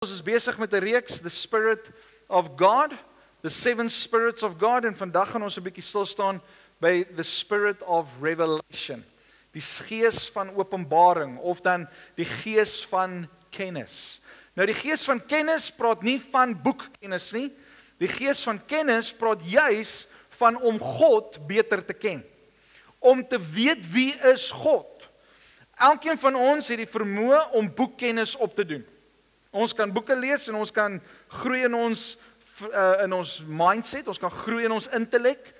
Ons is besig met 'n reeks, The Spirit of God, The Seven Spirits of God, en vandag gaan ons 'n bietjie stil staan by The Spirit of Revelation, die gees van openbaring, of dan die gees van kennis. Nou die gees van kennis praat nie van boekkennis nie, die gees van kennis praat juis van om God beter te ken, om te weet wie is God. Elkeen van ons het die vermoë om boekkennis op te doen. Ons kan boeke lees en ons kan groei in ons mindset, ons kan groei in ons intellek.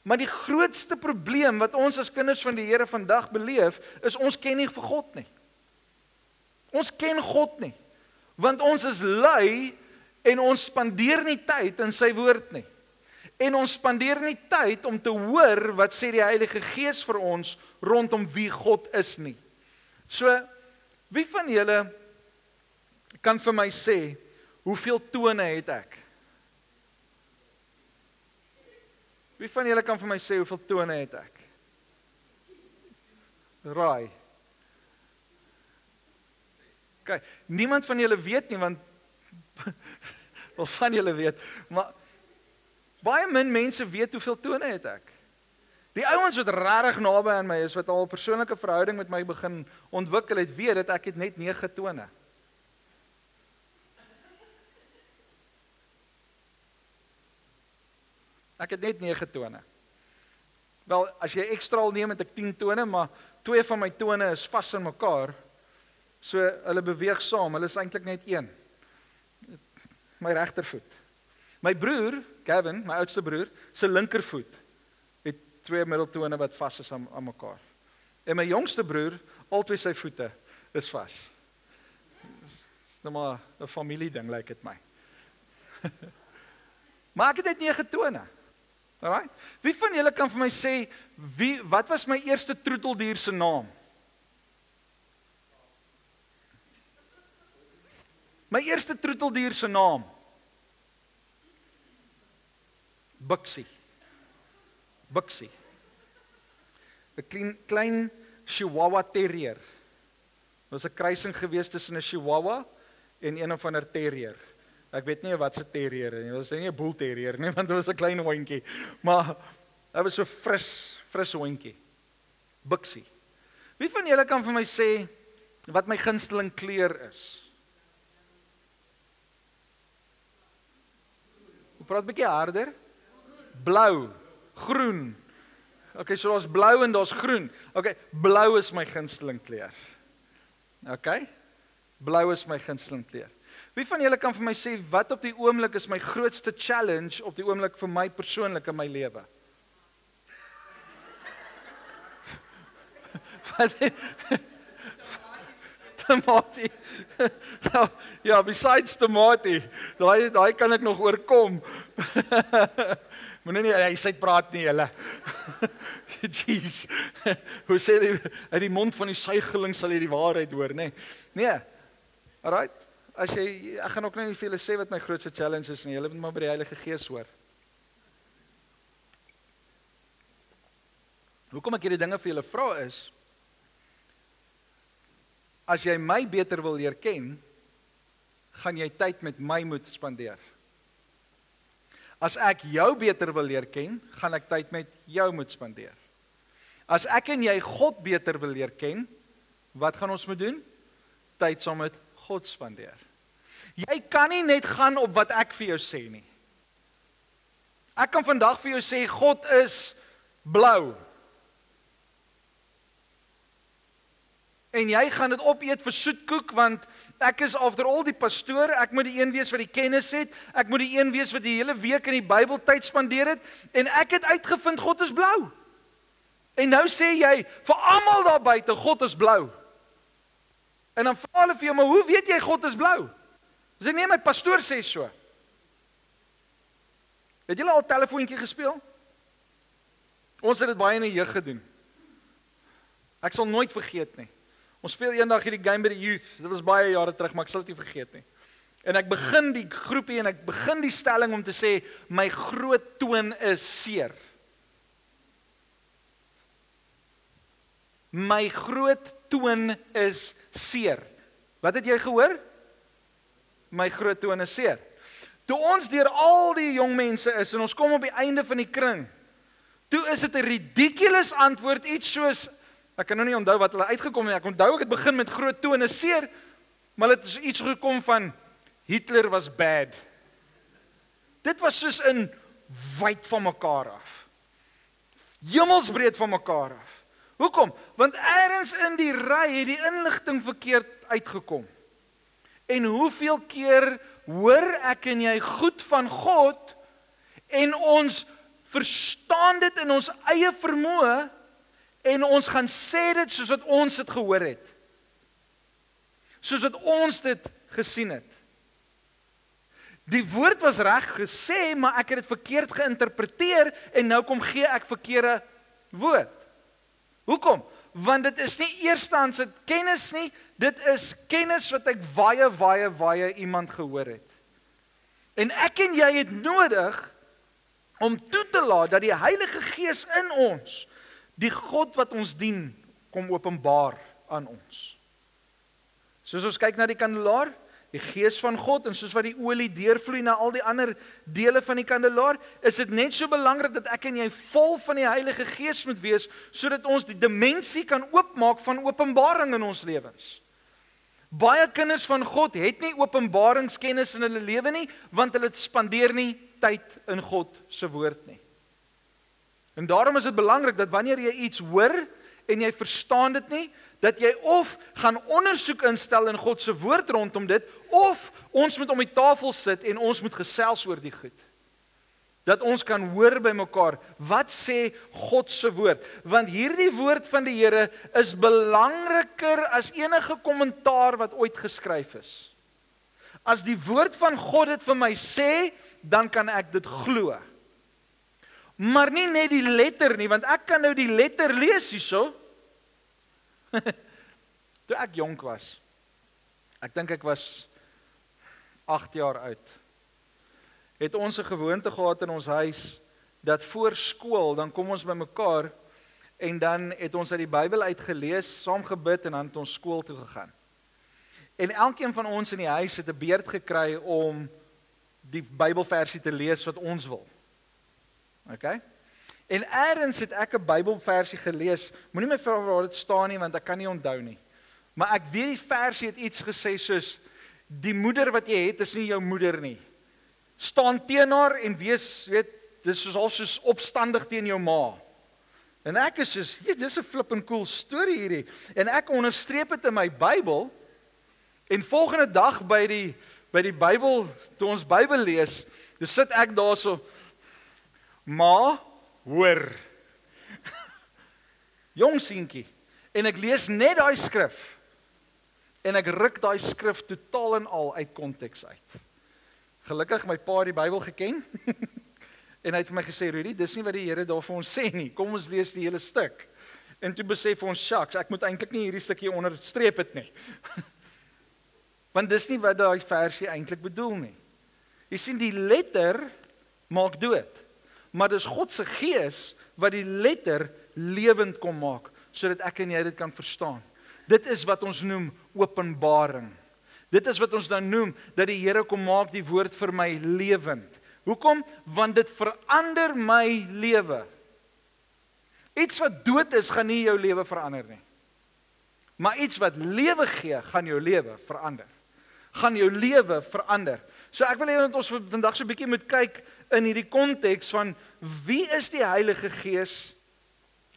Maar die grootste probleem wat ons as kinders van die Here vandag beleef, is ons ken nie vir God nie. Ons ken God nie, want ons is lui en ons spandeer nie tyd in sy woord nie. En ons spandeer nie tyd om te hoor wat sê die Heilige Gees vir ons rondom wie God is nie. So, wie van julle kan vir my sê, hoeveel tone het ek? Wie van julle kan vir my sê, hoeveel tone het ek? Raai. Okay, niemand van julle weet nie, want wel van julle weet, maar baie min mense weet hoeveel tone het ek. Die ouens wat regtig naby aan my is, wat al 'n persoonlike verhouding met my begin ontwikkel het, weet dat ek het net 9 tone. Ek het net 9 tone. Wel, as jy ekstraal neem, het ek 10 tone, maar 2 van my tone is vas in mekaar, so hulle beweeg saam, hulle is eintlik net 1. My regtervoet. My broer, Gavin, my oudste broer, sy linkervoet het 2 middeltone wat vas is aan mekaar. En my jongste broer, albei sy voete is vas. Dis nou maar 'n familie ding, lyk dit my. Maar ek het net 9 tone. Alright? Wie van julle kan vir my sê, wat was my eerste troeteldier se naam? My eerste troeteldier se naam? Bixie. Bixie. 'n klein Chihuahua terrier. Dit was 'n kruising gewees tussen 'n Chihuahua en een of ander terrier. Ek weet nie wat se terrier nie, dit was nie 'n bull terrier nie, want dit was 'n klein hondjie. Maar hy was so fris hondjie. Bixie. Wie van julle kan vir my sê wat my gunsteling kleur is? Ek praat 'n bietjie harder. Blou, groen. Okay, so daar's blou en daar's groen. Okay, blou is my gunsteling kleur. Okay? Blou is my gunsteling kleur. Wie van julle kan vir my sê, wat op die oomblik is my grootste challenge op die oomblik vir my persoonlik in my lewe? Wat? Tamatie. Ja, besides tamatie, daai kan ek nog oorkom. Moenie nie, hy sê praat nie, julle. Jeez. Hoe sê jy, uit die mond van die suigeling sal jy die waarheid hoor, nê? Nee. Alright. Ek gaan ook nie vir julle sê wat my grootste challenge is nie, julle moet maar by die Heilige Gees hoor. Hoekom ek hierdie dinge vir julle vra is, as jy my beter wil leer ken, gaan jy tyd met my moet spandeer. As ek jou beter wil leer ken, gaan ek tyd met jou moet spandeer. As ek en jy God beter wil leer ken, wat gaan ons moet doen? Tyd saam met God spandeer. Jy kan nie net gaan op wat ek vir jou sê nie. Ek kan vandag vir jou sê, God is blou. En jy gaan dit opeet vir soetkoek, want ek is after al die pastoor, ek moet die een wees wat die kennis het, ek moet die een wees wat die hele week in die Bybeltyd spandeer het, en ek het uitgevind, God is blou. En nou sê jy, vir almal daar buite, God is blou. En dan vra hulle vir jou, maar hoe weet jy God is blou? Sê nee, my pastoor sê so. Het julle al telefoontjie gespeel? Ons het dit baie in die jeug gedoen. Ek sal nooit vergeet nie. Ons speel eendag hierdie game by die youth. Dit was baie jare terug, maar ek sal dit nie vergeet nie. En ek begin die groepie en ek begin die stelling om te sê, my groot toon is seer. My groot toon is seer. Wat het jy gehoor? my groot toe inniseer. Toe ons deur al die jong mense is en ons kom op die einde van die kring, toe is dit 'n ridiculous antwoord, iets soos, ek kan nou nie onthou wat hulle uitgekom het, ek onthou ek het begin met groot toe inniseer, maar dit is iets gekom van, Hitler was bad. Dit was soos in wyd van mekaar af. Hemelsbreed van mekaar af. Hoekom? Want ergens in die ry het die inligting verkeerd uitgekom. En hoeveel keer hoor ek en jy goed van God en ons verstaan dit in ons eie vermoë en ons gaan sê dit soos wat ons dit gehoor het. Soos wat ons dit gesien het. Die woord was reg gesê, maar ek het dit verkeerd geïnterpreteer en nou kom gee ek verkeerde woord. Hoekom? Want dit is nie eerstehandse kennis nie, dit is kennis wat ek baie iemand gehoor het. En ek en jy het nodig om toe te laat dat die Heilige Gees in ons, die God wat ons dien, kom openbaar aan ons. Soos ons kyk na die kandelaar, die Gees van God, en soos wat die olie deurvloei na al die ander dele van die kandelaar, is dit net so belangrik dat ek en jy vol van die Heilige Gees moet wees, sodat ons die dimensie kan oopmaak van openbaring in ons lewens. Baie kinders van God het nie openbaringskennis in hulle lewe nie, want hulle spandeer nie tyd in God se woord nie. En daarom is dit belangrik dat wanneer jy iets hoor, en jy verstaan dit nie, dat jy of gaan ondersoek instel in God se woord rondom dit, of ons moet om die tafel sit en ons moet gesels oor die goed. Dat ons kan hoor by mekaar, wat sê God se woord? Want hierdie woord van die Here is belangriker as enige kommentaar wat ooit geskryf is. As die woord van God dit vir my sê, dan kan ek dit glo. Maar nie net die letter nie, want ek kan nou die letter lees hierso. Toe ek jonk was, ek dink ek was 8 jaar oud, het ons 'n gewoonte gehad in ons huis, dat voor skool, dan kom ons by mekaar, en dan het ons uit die Bybel uitgelees, saam gebid, en dan het ons skool toe gegaan. En elkeen van ons in die huis het 'n beurt gekry om die Bybelversie te lees wat ons wil. Okay? En eers het ek 'n Bybelversie gelees, moenie my vra waar dit staan nie, want ek kan nie onthou nie. Maar ek weet die versie het iets gesê soos, die moeder wat jy het is nie jou moeder nie. Staan teen haar en wees, dis soos opstandig teen jou ma. En ek is soos, dis 'n flippin' cool storie hierdie. En ek onderstreep dit in my Bybel, en volgende dag by die Bybel, toe ons Bybel lees, dus sit ek daar so, ma, hoor. Jong seentjie. En ek lees net daai skrif. En ek ruk daai skrif totaal en al uit konteks uit. Gelukkig my pa het die Bybel geken. En hy het vir my gesê, Rudy, dis nie wat die Here daar vir ons sê nie. Kom ons lees die hele stuk. En toe besef ons, shucks, ek moet eintlik nie hierdie stukkie onderstreep het nie. Want dis nie wat daai versie eintlik bedoel nie. Jy sien, die letter maak dood. Maar dis God se Gees wat die letter lewend kom maak, sodat ek en jy dit kan verstaan. Dit is wat ons noem openbaring. Dit is wat ons dan noem, dat die Here kom maak die woord vir my lewend. Hoekom? Want dit verander my lewe. Iets wat dood is, gaan nie jou lewe verander nie. Maar iets wat lewe gee, gaan jou lewe verander. Gaan jou lewe verander. So ek wil hê dat ons vandag so 'n bietjie moet kyk in hierdie konteks van wie is die Heilige Gees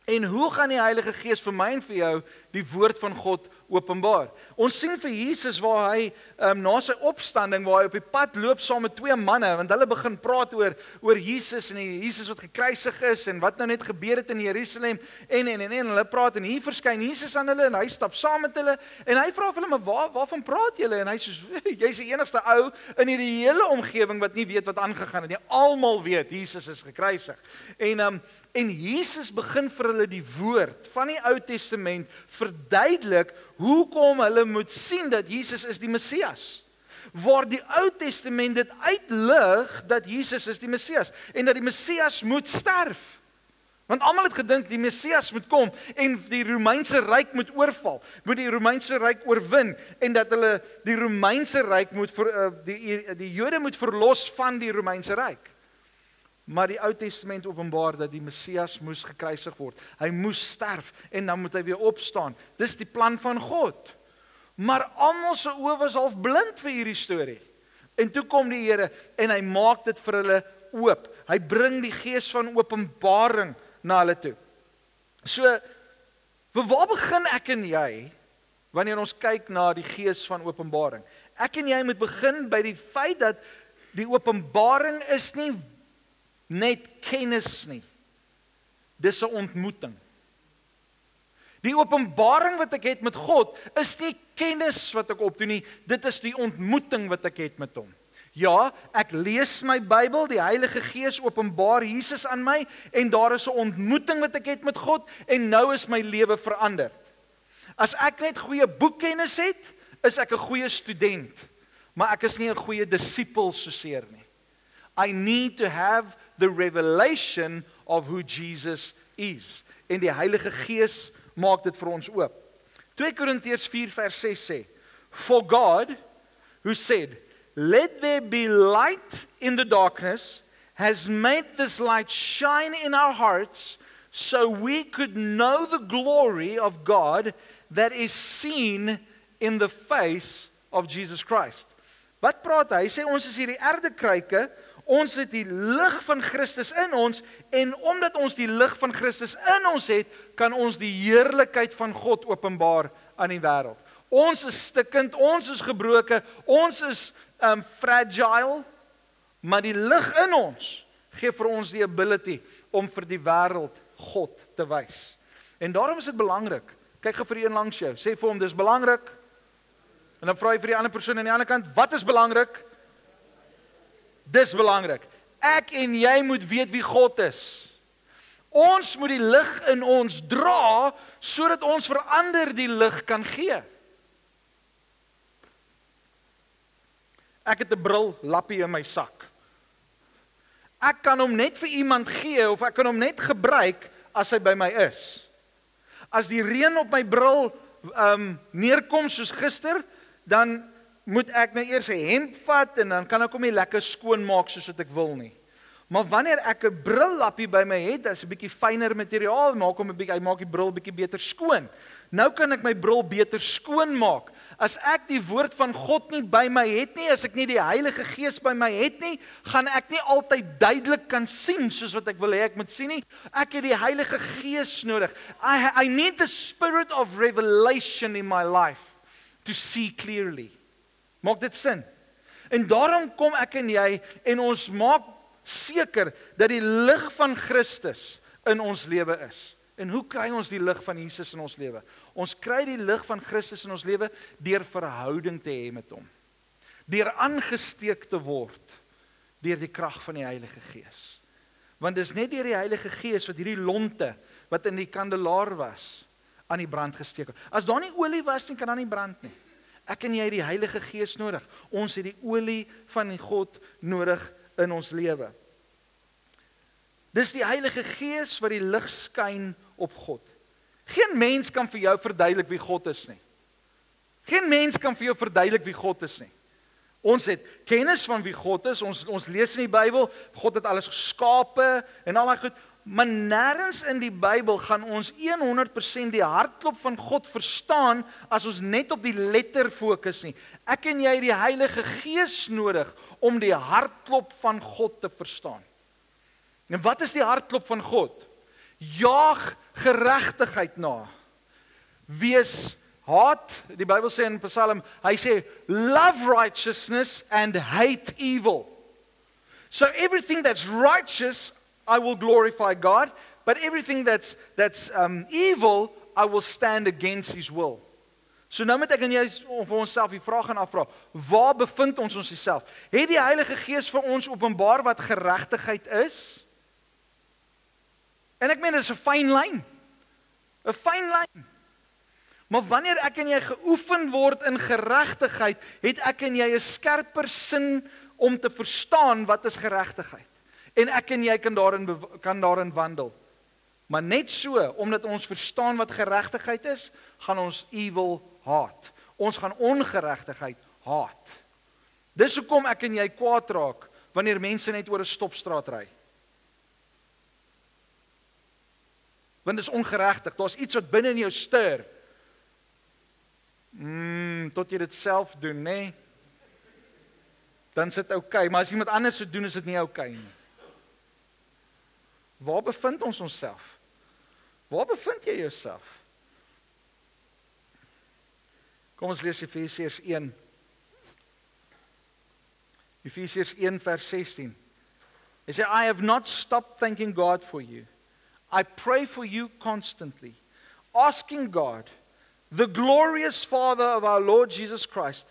en hoe gaan die Heilige Gees vir my en vir jou die woord van God openbaar. Ons sien vir Jesus waar hy na sy opstanding, waar hy op die pad loop saam met 2 manne, want hulle begin praat oor Jesus en die Jesus wat gekruisig is en wat nou net gebeur het in Jerusalem en hulle praat en hier verskyn Jesus aan hulle en hy stap saam met hulle en hy vra vir hulle, maar waarvan praat julle? En hy sê, jy's die enigste ou in hierdie hele omgewing wat nie weet wat aangegaan het nie. Almal weet Jesus is gekruisig. En Jesus begin vir hulle die woord van die Ou Testament verduidelik hoekom hulle moet sien dat Jesus is die Messias. Waar die Ou Testament dit uitlig dat Jesus is die Messias en dat die Messias moet sterf. Want almal het gedink die Messias moet kom en die Romeinse ryk moet oorval, moet die Romeinse ryk oorwin en dat hulle die Romeinse ryk moet die Jode moet verlos van die Romeinse ryk. Maar die Ou Testament openbaar dat die Messias moes gekruisig word. Hy moes sterf en dan moet hy weer opstaan. Dis die plan van God. Maar almal se oë was half blind vir hierdie storie. En toe kom die Here en hy maak dit vir hulle oop. Hy bring die gees van openbaring na hulle toe. So, waar begin ek en jy wanneer ons kyk na die gees van openbaring? Ek en jy moet begin by die feit dat die openbaring is nie net kennis nie. Dis 'n ontmoeting. Die openbaring wat ek het met God is nie kennis wat ek opdoen nie, dit is die ontmoeting wat ek het met hom. Ja, ek lees my Bybel, die Heilige Gees openbaar Jesus aan my en daar is 'n ontmoeting wat ek het met God en nou is my lewe veranderd. As ek net goeie boekkennis het, is ek 'n goeie student, maar ek is nie 'n goeie disipel soseer nie. I need to have the revelation of who Jesus is. En die Heilige Gees maak dit vir ons oop. 2 Korintiërs 4 vers 6 sê, For God, who said, Let there be light in the darkness, has made this light shine in our hearts, so we could know the glory of God that is seen in the face of Jesus Christ. Wat praat hy? Hy sê ons is hierdie erdekruike, ons het die lig van Christus in ons en omdat ons die lig van Christus in ons het, kan ons die heerlikheid van God openbaar aan die wêreld. Ons is stikkend, ons is gebroken, ons is fragile, maar die lig in ons gee vir ons die ability om vir die wêreld God te wys. En daarom is dit belangrik. Kyk gou vir die een langs jou, sê vir hom dis belangrik. En dan vra jy vir die ander persoon aan die ander kant, wat is belangrik? Dis belangrik. Ek en jy moet weet wie God is. Ons moet die lig in ons dra, sodat ons vir ander die lig kan gee. Ek het 'n bril lappie in my sak. Ek kan hom net vir iemand gee, of ek kan hom net gebruik, as hy by my is. As die reën op my bril neerkom soos gister, dan moet ek nou eers 'n hemp vat en dan kan ek hom nie lekker skoon maak soos wat ek wil nie. Maar wanneer ek 'n brillappie by my het, dis 'n bietjie fynere materiaal, hy maak die bril bietjie beter skoon. Nou kan ek my bril beter skoon maak. As ek die woord van God nie by my het nie, as ek nie die Heilige Gees by my het nie, gaan ek nie altyd duidelik kan sien soos wat ek wil hê ek moet sien nie. Ek het die Heilige Gees nodig. I need the spirit of revelation in my life to see clearly. Maak dit sin? En daarom kom ek en jy en ons maak seker dat die lig van Christus in ons lewe is. En hoe kry ons die lig van Jesus in ons lewe? Ons kry die lig van Christus in ons lewe deur verhouding te hê met hom. Deur aangesteek te word deur die krag van die Heilige Gees. Want dis net deur die Heilige Gees wat hierdie lonte wat in die kandelaar was aan die brand gesteek het. As daar nie olie was nie, kan daar nie brand nie. Ek en jy het die Heilige Gees nodig. Ons het die olie van die God nodig in ons lewe. Dis die Heilige Gees wat die lig skyn op God. Geen mens kan vir jou verduidelik wie God is nie. Geen mens kan vir jou verduidelik wie God is nie. Ons het kennis van wie God is, ons lees in die Bybel, God het alles geskape en al daai goed, maar nêrens in die Bybel gaan ons 100% die hartklop van God verstaan as ons net op die letter fokus nie. Ek en jy het die Heilige Gees nodig om die hartklop van God te verstaan. En wat is die hartklop van God? Jaag geregtigheid na. Wees haat, die Bybel sê in Psalm, hy sê, love righteousness and hate evil. So everything that's righteous, I will glorify God, but everything that's evil, I will stand against His will. So nou moet ek en jy vir onsself die vraag gaan afvra, waar bevind ons onsself? Het die Heilige Gees vir ons openbaar wat geregtigheid is? En ek meen, dit is 'n fyn lyn. 'n Fyn lyn. Maar wanneer ek en jy geoefen word in geregtigheid, het ek en jy 'n skerper sin om te verstaan wat is geregtigheid. En ek en jy kan daarin wandel. Maar net so, omdat ons verstaan wat geregtigheid is, gaan ons evil haat. Ons gaan ongeregtigheid haat. Dis hoekom ek en jy kwaad raak, wanneer mense net oor 'n stopstraat ry. Want dit is ongeregtig, daar's iets wat binne in jou stuur. Tot jy dit self doen, nee? Dan is dit oukei, maar as iemand anders dit doen, is dit nie oukei nie. Waar bevind ons onsself? Waar bevind jy jouself? Kom ons lees Efesiërs 1. Efesiërs 1 vers 16. Hy sê, I have not stopped thanking God for you. I pray for you constantly, asking God, the glorious Father of our Lord Jesus Christ,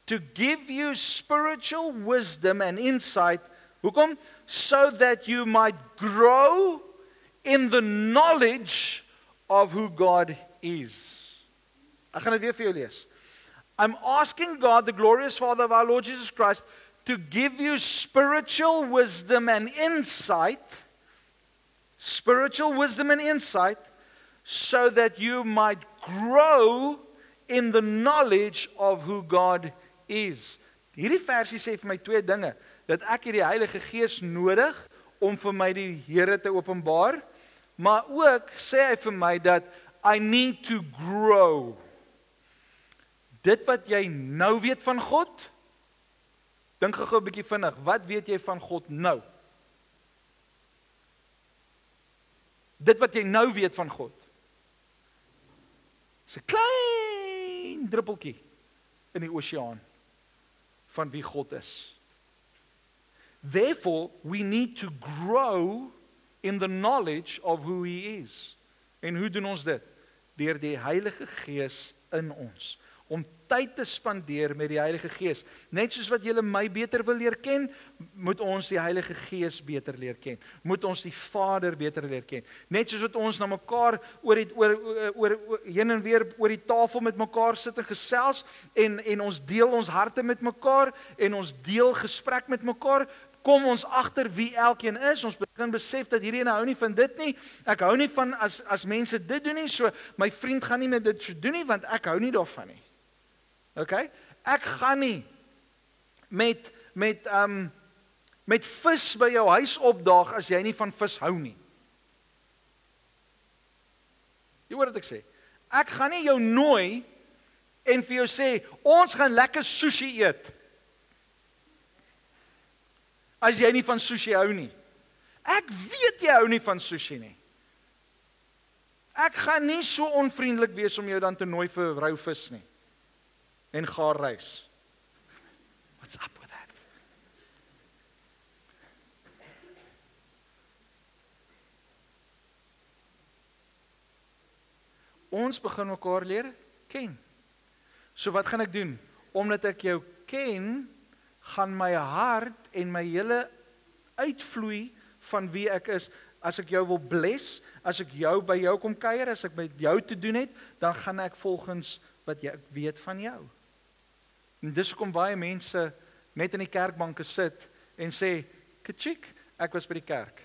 to give you spiritual wisdom and insight. Hoekom? So that you might grow in the knowledge of who God is. Ek gaan dit weer vir jou lees. I'm asking God, the glorious Father of our Lord Jesus Christ, to give you spiritual wisdom and insight, so that you might grow in the knowledge of who God is. Hierdie versie sê vir my twee dinge, dat ek hierdie Heilige Gees nodig om vir my die Here te openbaar, maar ook sê hy vir my dat I need to grow. Dit wat jy nou weet van God, dink gou 'n bietjie vinnig, wat weet jy van God nou? Dit wat jy nou weet van God, is 'n klein druppeltjie in die oseaan van wie God is. Therefore, we need to grow in the knowledge of who He is. En hoe doen ons dit? Deur die Heilige Gees in ons. Om tyd te spandeer met die Heilige Gees. Net soos wat julle my beter wil leer ken, moet ons die Heilige Gees beter leer ken. Moet ons die Vader beter leer ken. Net soos wat ons na mekaar heen en weer oor die tafel met mekaar sit en gesels en ons deel ons harte met mekaar en ons deel gesprek met mekaar, kom ons agter wie elkeen is. Ons begin besef dat hierdie ene hou nie van dit nie. Ek hou nie van as mense dit doen nie, so my vriend gaan nie met dit so doen nie, want ek hou nie daarvan nie. Okay? Ek gaan nie met vis by jou huis opdaag as jy nie van vis hou nie. Jy hoor wat ek sê? Ek gaan nie jou nooi en vir jou sê, ons gaan lekker sushi eet. As jy nie van sushi hou nie. Ek weet jy hou nie van sushi nie. Ek gaan nie so onvriendelik wees om jou dan te nooi vir rou vis nie. En gaar rys. What's up with that? Ons begin mekaar leer ken. So wat gaan ek doen? Omdat ek jou ken, gaan my hart en my hele uitvloei van wie ek is. As ek jou wil bless, as ek by jou kom kuier, as ek met jou te doen het, dan gaan ek volgens wat ek weet van jou. En dis hoekom baie mense net in die kerkbanke sit en sê, "Kitchik, ek was by die kerk."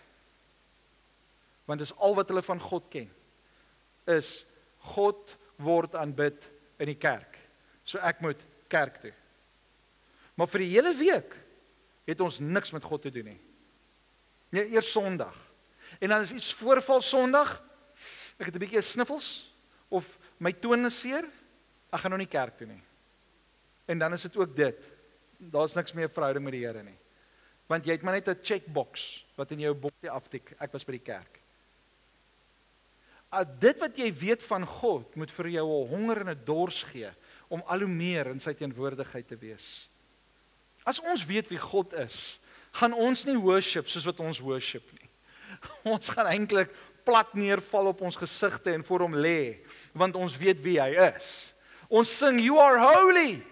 Want dis al wat hulle van God ken, is God word aanbid in die kerk. So ek moet kerk toe. Maar vir die hele week het ons niks met God te doen nie. Nee, eers Sondag. En dan is iets voorval Sondag, ek het 'n bietjie sniffels, of my toon is seer, ek gaan nou nie kerk toe nie. En dan is dit ook dit. Daar's niks meer verhouding met die Here nie. Want jy het maar net 'n checkbox wat in jou boksie aftik, ek was by die kerk. Dit wat jy weet van God, moet vir jou 'n honger en 'n dors gee, om al hoe meer in sy teenwoordigheid te wees. As ons weet wie God is, gaan ons nie worship soos wat ons worship nie. Ons gaan eintlik plat neerval op ons gesigte en voor hom lê, want ons weet wie hy is. Ons sing, "You are holy."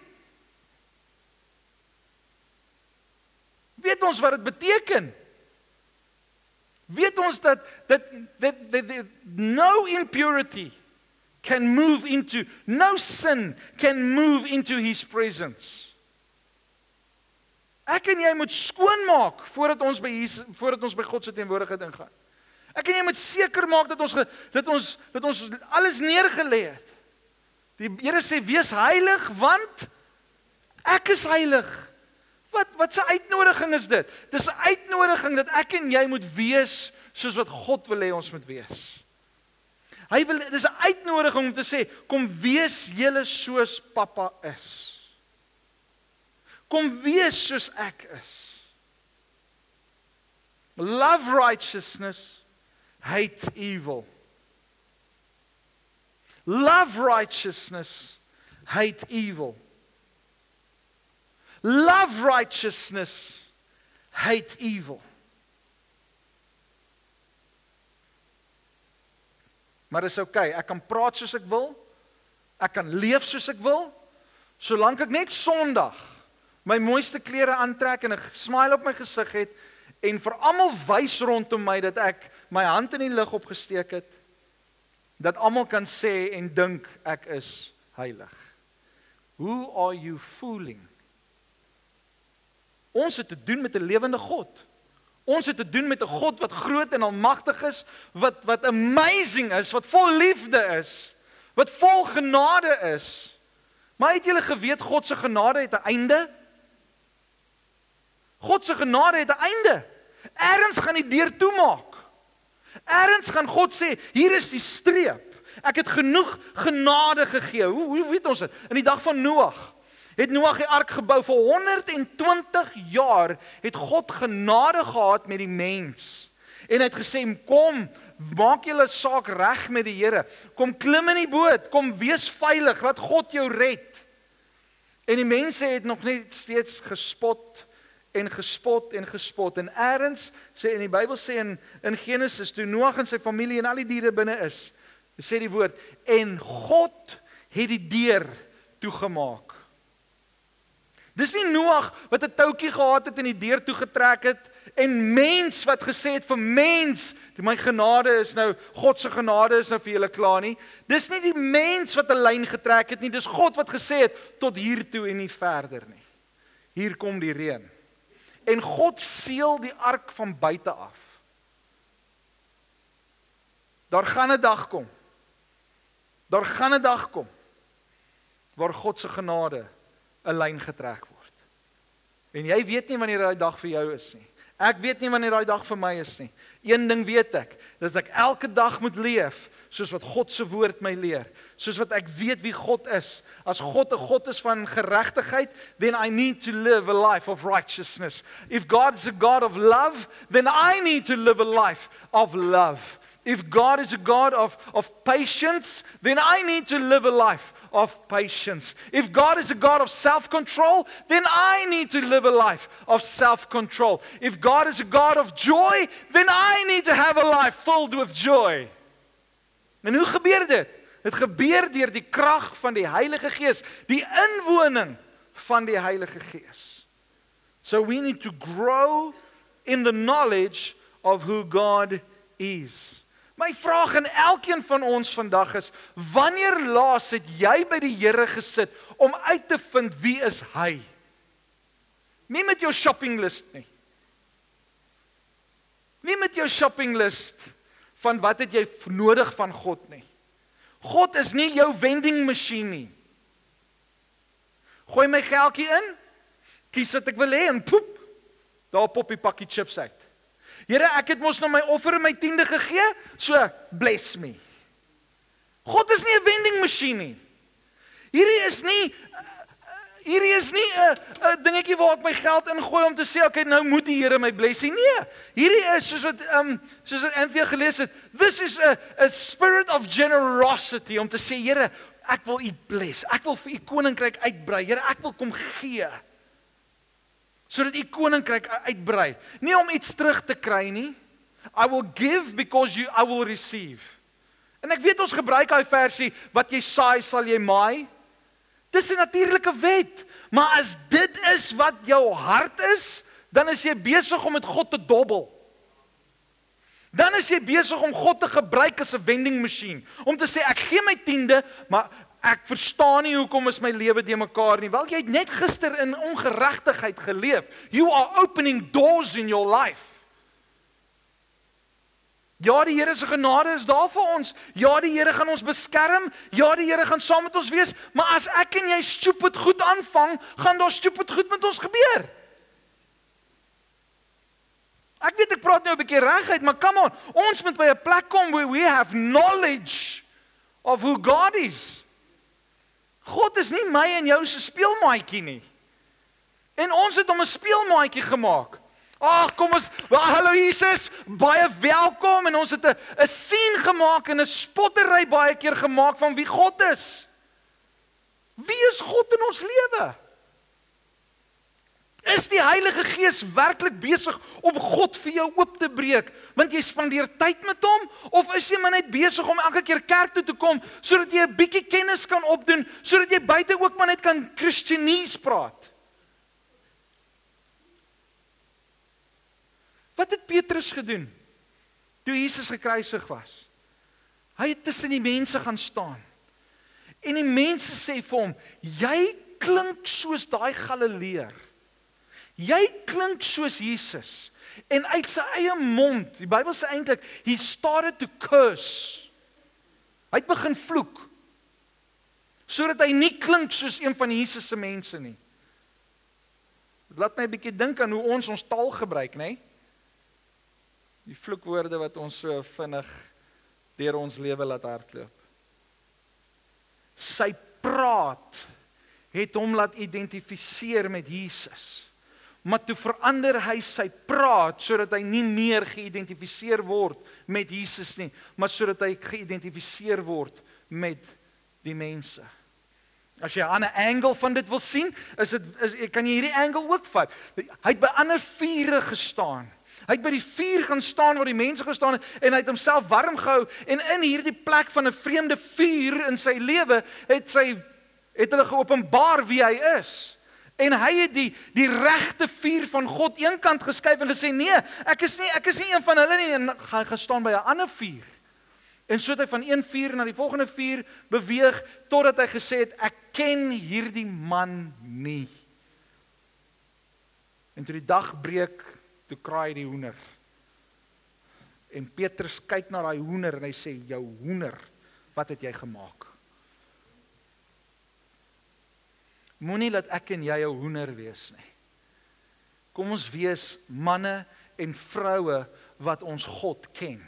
Weet ons wat dit beteken? Weet ons dat no impurity can move into, no sin can move into His presence. Ek en jy moet skoonmaak voordat ons by God se teenwoordigheid ingaan. Ek en jy moet seker maak dat ons alles neergelê het. Die Here sê, wees heilig, want ek is heilig. Wat 'n uitnodiging is dit? Dis 'n uitnodiging dat ek en jy moet wees soos wat God wil hê ons moet wees. Dis 'n uitnodiging om te sê, kom wees julle soos Pappa is. Kom wees soos ek is. Love righteousness, hate evil. Love righteousness, hate evil. Love righteousness, hate evil. Maar dis okay, ek kan praat soos ek wil, ek kan leef soos ek wil, solank ek net Sondag my mooiste klere aantrek en 'n smile op my gesig het en vir almal wys rondom my dat ek my hand in die lug opgesteek het, dat almal kan sê en dink ek is heilig. Who are you fooling? Ons het te doen met 'n lewende God. Ons het te doen met 'n God wat groot en almagtig is, wat amazing is, wat vol liefde is, wat vol genade is. Maar het julle geweet God se genade het 'n einde? God se genade het 'n einde. Ergens gaan die deur toemaak. Ergens gaan God sê, hier is die streep. Ek het genoeg genade gegee. Hoe weet ons dit? In die dag van Noag het Noag die ark gebou vir 120 jaar, het God genade gehad met die mens. En hy het gesê, kom, maak julle saak reg met die Here. Kom klim in die boot, kom wees veilig, laat God jou red. En die mense het nog net steeds gespot en gespot en gespot. En ergens sê in die Bybel sê in Genesis, toe Noag en sy familie en al die diere binne is, sê die woord, en God het die deur toegemaak. Dis nie Noag wat 'n touwtjie gehad het en die deur toegetrek het, en mens wat gesê het vir mens, my genade is nou, God se genade is nou vir julle klaar nie. Dis nie die mens wat 'n lyn getrek het nie, dis God wat gesê het, tot hier toe en nie verder nie. Hier kom die reën. En God seël die ark van buite af. Daar gaan 'n dag kom. Daar gaan 'n dag kom waar God se genade 'n lyn getrek word. En jy weet nie wanneer daai dag vir jou is nie. Ek weet nie wanneer daai dag vir my is nie. Een ding weet ek, dat ek elke dag moet leef soos wat God se woord my leer, soos wat ek weet wie God is. As God 'n God is van geregtigheid, then I need to live a life of righteousness. If God is a God of love, then I need to live a life of love. If God is a God of patience, then I need to live a life of patience. If God is a God of self-control, then I need to live a life of self-control. If God is a God of joy, then I need to have a life filled with joy. En hoe gebeur dit? Dit gebeur deur die krag van die Heilige Gees, die inwoning van die Heilige Gees. So we need to grow in the knowledge of who God is. My vraag aan elkeen van ons vandag is, wanneer laas het jy by die Here gesit om uit te vind wie is hy? Nie met jou shoppinglist nie. Nie met jou shoppinglist van wat het jy nodig van God nie. God is nie jou vending machine nie. Gooi my geldjie in, kies wat ek wil hê en poep, daar pop die pakkie chips uit. Here, ek het mos nou my offer en my tiende gegee, so bless me. God is nie 'n vending machine nie. Hierdie is nie 'n dingetjie waar ek my geld ingooi om te sê, okay, nou moet die Here my bless nie. Nee, hierdie is soos wat Anthea gelees het, this is a spirit of generosity, om te sê, Here, ek wil u bless, ek wil vir u koninkryk uitbrei, Here, ek wil kom gee, sodat u koninkryk uitbrei. Nie om iets terug te kry nie. I will give because I will receive. En ek weet ons gebruik daai versie, wat jy saai sal jy maai. Dis 'n natuurlike wet. Maar as dit is wat jou hart is, dan is jy besig om met God te dobbel. Dan is jy besig om God te gebruik as 'n vending machine. Om te sê, ek gee my tiende, maar ek verstaan nie hoekom is my lewe de mekaar nie. Wel, jy het net gister in ongeregtigheid geleef. You are opening doors in your life. Ja, die Here se genade is daar vir ons. Ja, die Here gaan ons beskerm. Ja, die Here gaan saam met ons wees. Maar as ek en jy stupid goed aanvang, gaan daar stupid goed met ons gebeur. Ek weet ek praat nou 'n bietjie reguit, maar come on, ons moet by 'n plek kom where we have knowledge of who God is. God is nie my en jou se speelmaatjie nie. En ons het hom 'n speelmaatjie gemaak. Ag, kom ons, hallo Jesus, baie welkom en ons het 'n scene gemaak en 'n spottery baie keer gemaak van wie God is. Wie is God in ons lewe? Is die Heilige Gees werklik besig om God vir jou oop te breek? Want jy spandeer tyd met hom? Of is jy maar net besig om elke keer kerk toe te kom, sodat jy 'n bietjie kennis kan opdoen, sodat jy buite ook maar net kan Christianese praat? Wat het Petrus gedoen, toe Jesus gekruisig was? Hy het tussen die mense gaan staan. En die mense sê vir hom, jy klink soos daai Galileër. Jy klink soos Jesus. En uit sy eie mond, die Bybel sê eintlik, he started to curse. Hy het begin vloek, sodat hy nie klink soos een van Jesus se mense nie. Laat my 'n bietjie dink aan hoe ons taal gebruik, né? Die vloekwoorde wat ons so vinnig deur ons lewe laat hardloop. Sy praat het hom laat identifiseer met Jesus. Maar toe verander hy sy praat sodat hy nie meer geïdentifiseer word met Jesus nie, maar sodat hy geïdentifiseer word met die mense. As jy 'n ander angle van dit wil sien, kan jy hierdie angle ook vat. Hy het by ander vure gestaan. Hy het by die vuur gaan staan waar die mense gestaan het en hy het homself warm gehou en in hierdie plek van 'n vreemde vuur in sy lewe het hulle geopenbaar wie hy is. En hy het die regte vuur van God eenkant geskuif en gesê nee, ek is nie een van hulle nie en hy gaan staan by 'n ander vuur. En so het hy van een vuur na die volgende vuur beweeg totdat hy gesê het ek ken hierdie man nie. En toe die dag breek, toe kraai die hoender. En Petrus kyk na daai hoender en hy sê, jou hoender, wat het jy gemaak? Moenie dat ek en jy 'n hoender wees nie. Kom ons wees manne en vroue wat ons God ken.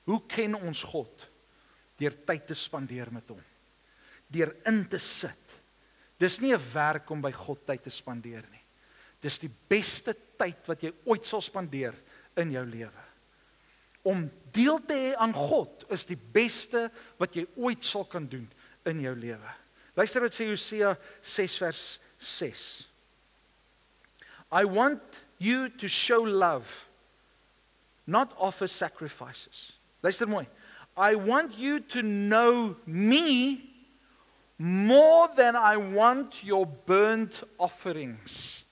Hoe ken ons God? Deur tyd te spandeer met hom. Deur in te sit. Dis nie 'n werk om by God tyd te spandeer nie. Dis die beste tyd wat jy ooit sal spandeer in jou lewe. Om deel te hê aan God is die beste wat jy ooit sal kan doen in jou lewe. Luister wat sê Hosea 6 vers 6. I want you to show love, not offer sacrifices. Luister mooi. I want you to know me more than I want your burnt offerings.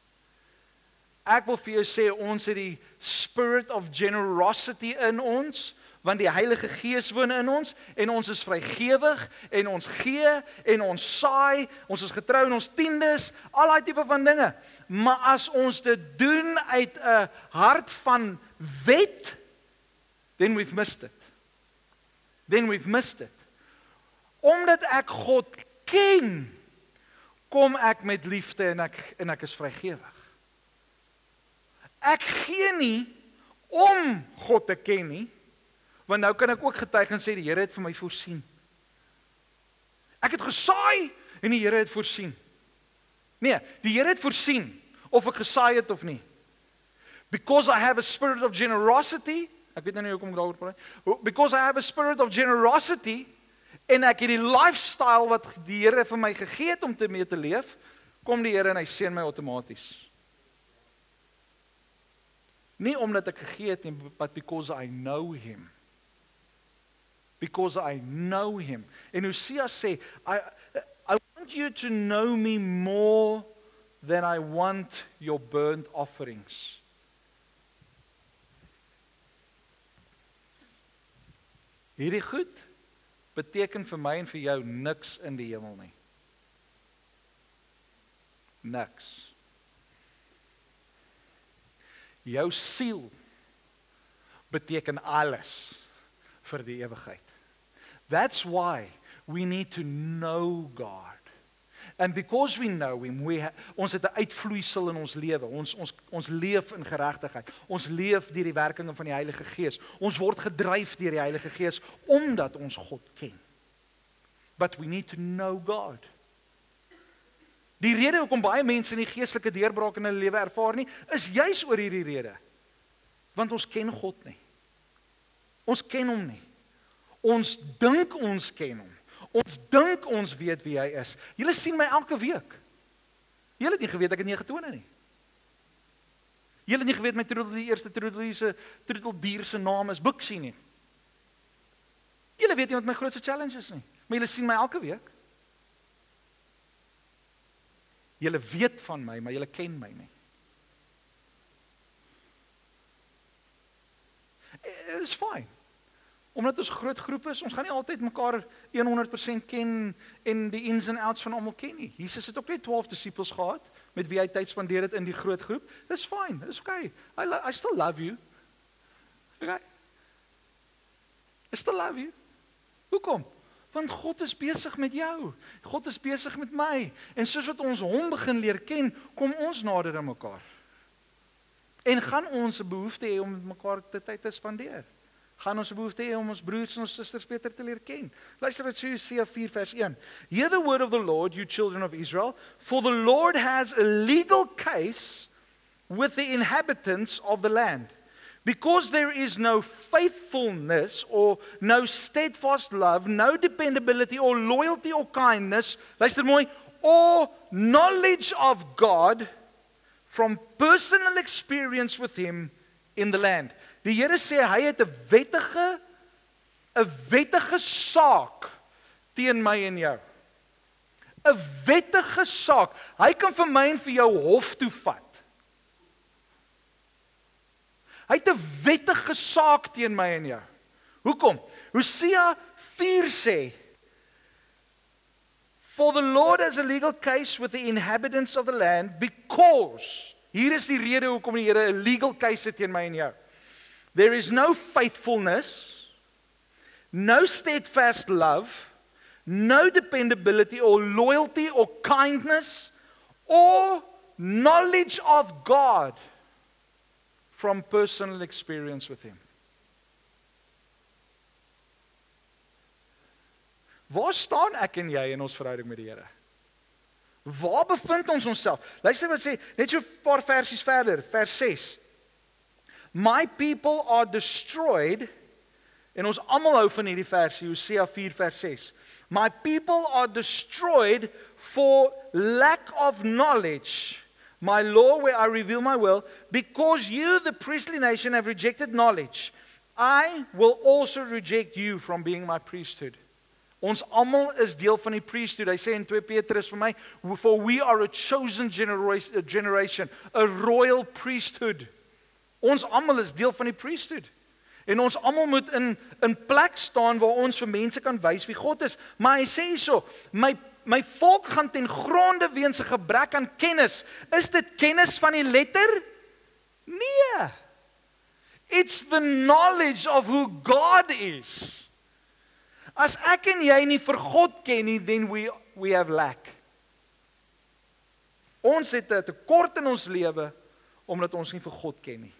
Ek wil vir jou sê, ons het die spirit of generosity in ons, want die Heilige Gees woon in ons, en ons is vrygewig, en ons gee, en ons saai, ons is getrou in ons tiendes, al daai tipe van dinge. Maar as ons dit doen uit 'n hart van wet, then we've missed it. Then we've missed it. Omdat ek God ken, kom ek met liefde en ek is vrygewig. Ek gee nie om God te ken nie, want nou kan ek ook getuig en sê die Here het vir my voorsien. Ek het gesaai en die Here het voorsien. Nee, die Here het voorsien of ek gesaai het of nie. Because I have a spirit of generosity, ek weet nou nie hoekom ek daaroor praat. Because I have a spirit of generosity en ek het die lifestyle wat die Here vir my gegee het om mee te leef, kom die Here en hy seën my outomaties. Nie omdat ek gegee het nie, but because I know him. Because I know him. En Hosea sê, I want you to know me more than I want your burnt offerings. Hierdie goed beteken vir my en vir jou niks in die hemel nie. Niks. Jou siel beteken alles vir die ewigheid. That's why we need to know God. And because we know him, ons het 'n uitvloeisel in ons lewe. Ons leef in geregtigheid. Ons leef deur die werkinge van die Heilige Gees. Ons word gedryf deur die Heilige Gees omdat ons God ken. But we need to know God. Die rede hoekom baie mense in die geestelike deurbraak in hulle lewe ervaar nie, is juis oor hierdie rede. Want ons ken God nie. Ons ken hom nie. Ons dink ons ken hom. Ons dink ons weet wie hy is. Julle sien my elke week. Julle het nie geweet ek het 9 tone nie. Julle het nie geweet my die eerste troeteldier se naam is Boeksie nie. Julle weet nie wat my grootste challenge is nie. Maar julle sien my elke week. Julle weet van my, maar julle ken my nie. It is fine. Omdat ons groot groep is, ons gaan nie altyd mekaar 100% ken en die ins en outs van almal ken nie. Jesus het ook net 12 disippels gehad met wie hy tyd spandeer het in die groot groep. Dis fine, dis okay. I still love you. Okay? I still love you. Hoekom? Want God is besig met jou. God is besig met my. En soos wat ons hom begin leer ken, kom ons nader aan mekaar. En gaan ons 'n behoefte hê om met mekaar tyd te spandeer. Gaan ons 'n behoefte hê om ons broers en ons susters beter te leer ken. Luister wat sê Hosea 4 vers 1. Hear the word of the Lord, you children of Israel, for the Lord has a legal case with the inhabitants of the land. Because there is no faithfulness or no steadfast love, no dependability or loyalty or kindness, luister mooi, or knowledge of God from personal experience with him in the land. Die Here sê hy het 'n wettige saak teen my en jou. 'n Wettige saak. Hy kan vir my en vir jou hof toe vat. Hy het 'n wettige saak teen my en jou. Hoekom? Hosea 4 sê, for the Lord has a legal case with the inhabitants of the land, because, hier is die rede hoekom die Here 'n legal case het teen my en jou. There is no faithfulness, no steadfast love, no dependability or loyalty or kindness or knowledge of God from personal experience with him. Waar staan ek en jy in ons verhouding met die Here? Waar bevind ons onsself? Luister wat sê, net so 'n paar versies verder, vers 6. My people are destroyed, en ons almal hou van hierdie versie, Hosea 4 vers 6. My people are destroyed for lack of knowledge, my law where I reveal my will, because you, the priestly nation, have rejected knowledge. I will also reject you from being my priesthood. Ons almal is deel van die priesthood. Hy sê in 2 Petrus vir my, for we are a chosen generation, a royal priesthood. Ons almal is deel van die priesthood. En ons almal moet in plek staan waar ons vir mense kan wys wie God is. Maar hy sê hierso, my volk gaan ten gronde weens 'n gebrek aan kennis. Is dit kennis van die letter? Nee. It's the knowledge of who God is. As ek en jy nie vir God ken nie, then we have lack. Ons het 'n tekort in ons lewe omdat ons nie vir God ken nie.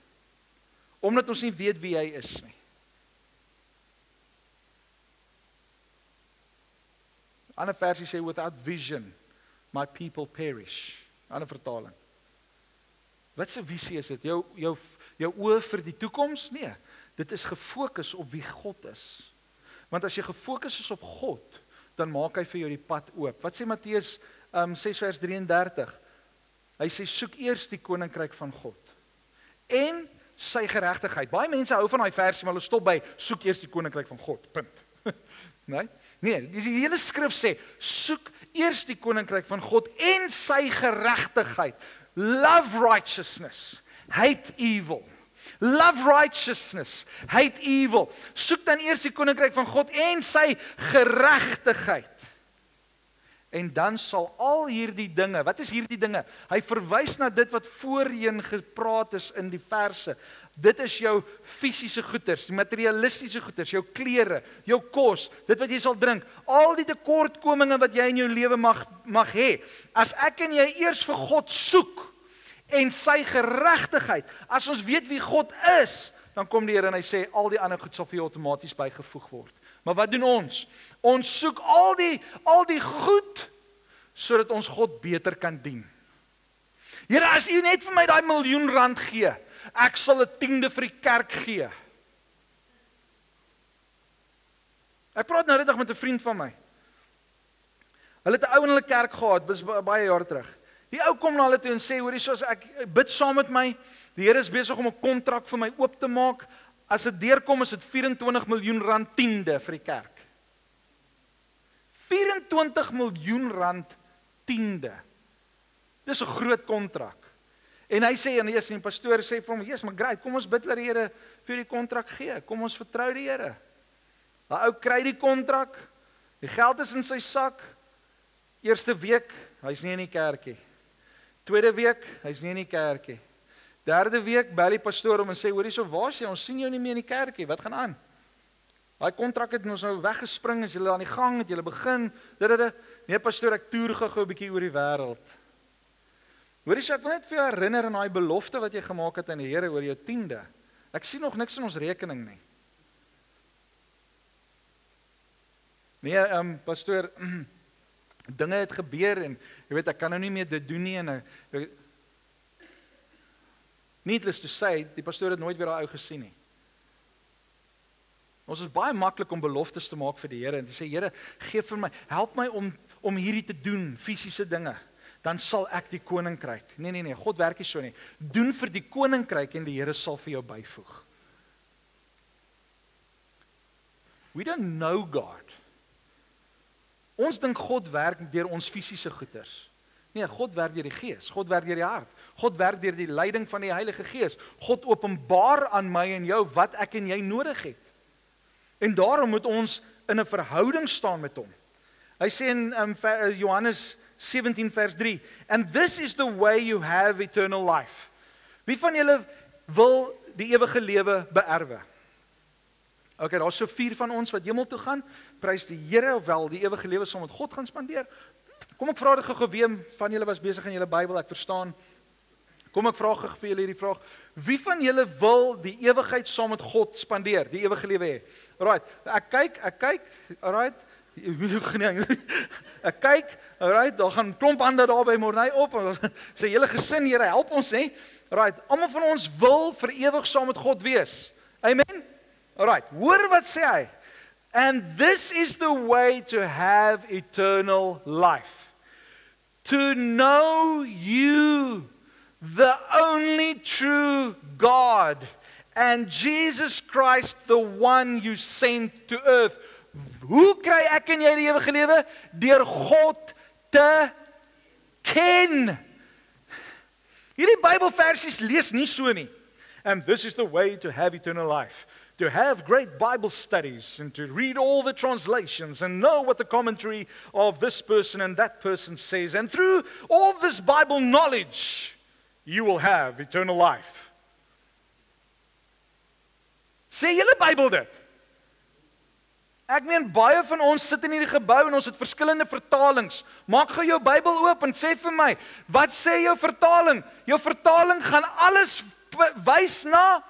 Omdat ons nie weet wie hy is nie. Ander versie sê, without vision, my people perish. Ander vertaling. Wat se visie is dit? Jou oë vir die toekoms? Nee, dit is gefokus op wie God is. Want as jy gefokus is op God, dan maak hy vir jou die pad oop. Wat sê Matteus 6 vers 33? Hy sê, soek eers die koninkryk van God. En sy geregtigheid. Baie mense hou van daai versie, maar hulle stop by, soek eers die koninkryk van God. Punt. Nee, die hele skrif sê, soek eers die koninkryk van God en sy geregtigheid. Love righteousness, hate evil. Love righteousness, hate evil. Soek dan eers die koninkryk van God en sy geregtigheid. En dan sal al hierdie dinge, wat is hierdie dinge? Hy verwys na dit wat voorheen gepraat is in die verse. Dit is jou fisiese goeders, die materialistiese goeders, jou klere, jou kos, dit wat jy sal drink, al die tekortkominge wat jy in jou lewe mag hê. As ek en jy eers vir God soek en sy geregtigheid, as ons weet wie God is, dan kom die Here en hy sê al die ander goed sal vir jou outomaties bygevoeg word. Maar wat doen ons? Ons soek al die goed sodat ons God beter kan dien. Here, as U net vir my daai R1 miljoen gee, ek sal 'n 10de vir die kerk gee. Ek praat nou net met 'n vriend van my. Hulle het 'n ou in hulle kerk gehad, baie jare terug. Die ou kom na hulle toe en sê, hoorie, soos ek bid saam met my, die Here is besig om 'n kontrak vir my oop te maak. As dit deurkom, is dit R24 miljoen 10de vir die kerk. R24 miljoen 10de. Dis 'n groot kontrak. En hy sê, en die pastoor sê vir hom, "Jesus, maar great, kom ons bid dat die Here vir die kontrak gee. Kom ons vertrou die Here." Daai ou kry die kontrak. Die geld is in sy sak. Eerste week, hy's nie in die kerkie. Tweede week, hy's nie in die kerkie. Derde week bel die pastoor om en sê, "Hoorie, so waar is jy? Ons sien jou nie meer in die kerkie. Wat gaan aan?" Daai kontrak het ons nou weggespring, as julle aan die gang het, julle begin. Nee, pastoor, ek toer gou 'n bietjie oor die wêreld. Hoorie, so ek wil net vir jou herinner aan daai belofte wat jy gemaak het aan die Here oor jou 10de. Ek sien nog niks in ons rekening nie. Nee, pastoor, dinge het gebeur en jy weet, ek kan nou nie meer dit doen nie en needless to say, die pastoor het nooit weer daai ou gesien nie. Ons is baie maklik om beloftes te maak vir die Here en te sê, Here, gee vir my, help my om hierdie te doen, fisiese dinge. Dan sal ek die koninkryk. Nee, God werk nie so nie. Doen vir die koninkryk en die Here sal vir jou byvoeg. We don't know God. Ons dink God werk deur ons fisiese goeders. Nee, God werk deur die Gees. God werk deur die hart. God werk deur die leiding van die Heilige Gees. God openbaar aan my en jou wat ek en jy nodig het. En daarom moet ons in 'n verhouding staan met hom. Hy sê in Johannes 17 vers 3, "And this is the way you have eternal life." Wie van julle wil die ewige lewe beerwe? Okay, daar's so 4 van ons wat hemel toe gaan. Prys die Here, of wel die ewige lewe saam met God gaan spandeer. Kom ek vra dit gou, wie van julle was besig in julle Bybel, ek verstaan. Kom ek vra gou vir julle hierdie vraag. Wie van julle wil die ewigheid saam met God spandeer, die ewige lewe hê? Alright, ek kyk, alright. Ek kyk, alright, daar gaan 'n klomp hande daar by Morney op, sê julle gesin, Here, help ons, hè. Alright, almal van ons wil vir ewig saam met God wees. Amen. Alright, hoor wat sê hy? And this is the way to have eternal life. To know you, the only true God, and Jesus Christ, the one you sent to earth. Hoe kry ek en jy die ewige lewe? Deur God te ken. Hierdie Bybelversies lees nie so nie. And this is the way to have eternal life. To have great Bible studies and to read all the translations and know what the commentary of this person and that person says. And through all this Bible knowledge, you will have eternal life. Sê julle Bybel dit? Ek meen, baie van ons sit in hierdie gebou en ons het verskillende vertalings. Maak gou jou Bybel oop en sê vir my, wat sê jou vertaling? Jou vertaling gaan alles wys na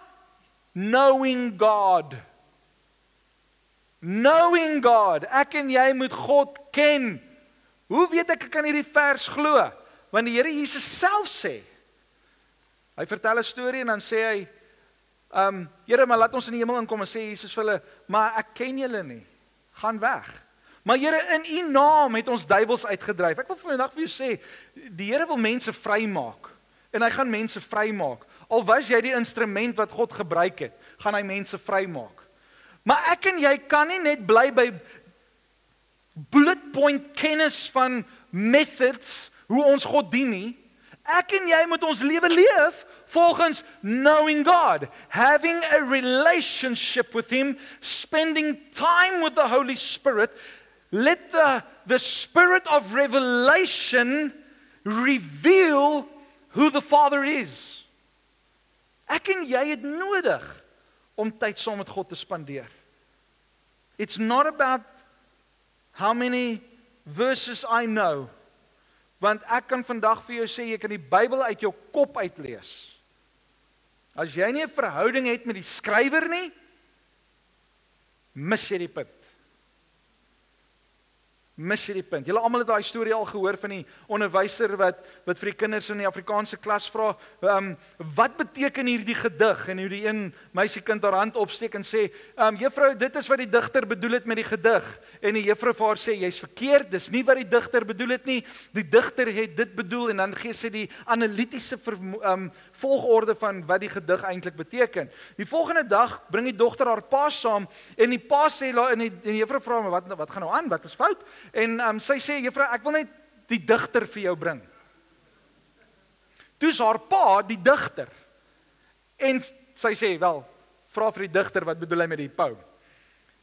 knowing God. Knowing God. Ek en jy moet God ken. Hoe weet ek kan hierdie vers glo? Want die Here Jesus self sê. Hy vertel 'n storie en dan sê hy, Here, maar laat ons in die hemel inkom, en sê Jesus vir hulle, maar ek ken julle nie. Gaan weg. Maar Here, in U naam het ons duiwels uitgedryf. Ek wil vandag vir jou sê, die Here wil mense vrymaak. En hy gaan mense vrymaak. Al was jy die instrument wat God gebruik het, gaan hy mense vrymaak. Maar ek en jy kan nie net bly by bullet point kennis van methods, hoe ons God dien nie. Ek en jy moet ons lewe leef volgens knowing God, having a relationship with Him, spending time with the Holy Spirit. Let the the spirit of revelation reveal who the Father is. Ek en jy het nodig om tyd saam met God te spandeer. It's not about how many verses I know. Want ek kan vandag vir jou sê, jy kan die Bybel uit jou kop uitlees. As jy nie 'n verhouding het met die skrywer nie, mis jy die punt. Mis jy die punt. Julle almal het daai storie al gehoor van die onderwyser wat vir die kinders in die Afrikaanse klas vra, wat beteken hierdie gedig? En hoe die een meisiekind haar hand opsteek en sê, juffrou, dit is wat die digter bedoel het met die gedig. En die juffrou vir haar sê, jy's verkeerd, dis nie wat die digter bedoel het nie. Die digter het dit bedoel en dan gee sy die analitiese volgorde van wat die gedig eintlik beteken. Die volgende dag bring die dogter haar pa saam en die pa sê en die juffrou vra hom, wat gaan nou aan? Wat is fout? En sy sê, juffrou, ek wil net die digter vir jou bring. Toe's haar pa die digter. En sy sê, wel, vra vir die digter, wat bedoel hy met die poem?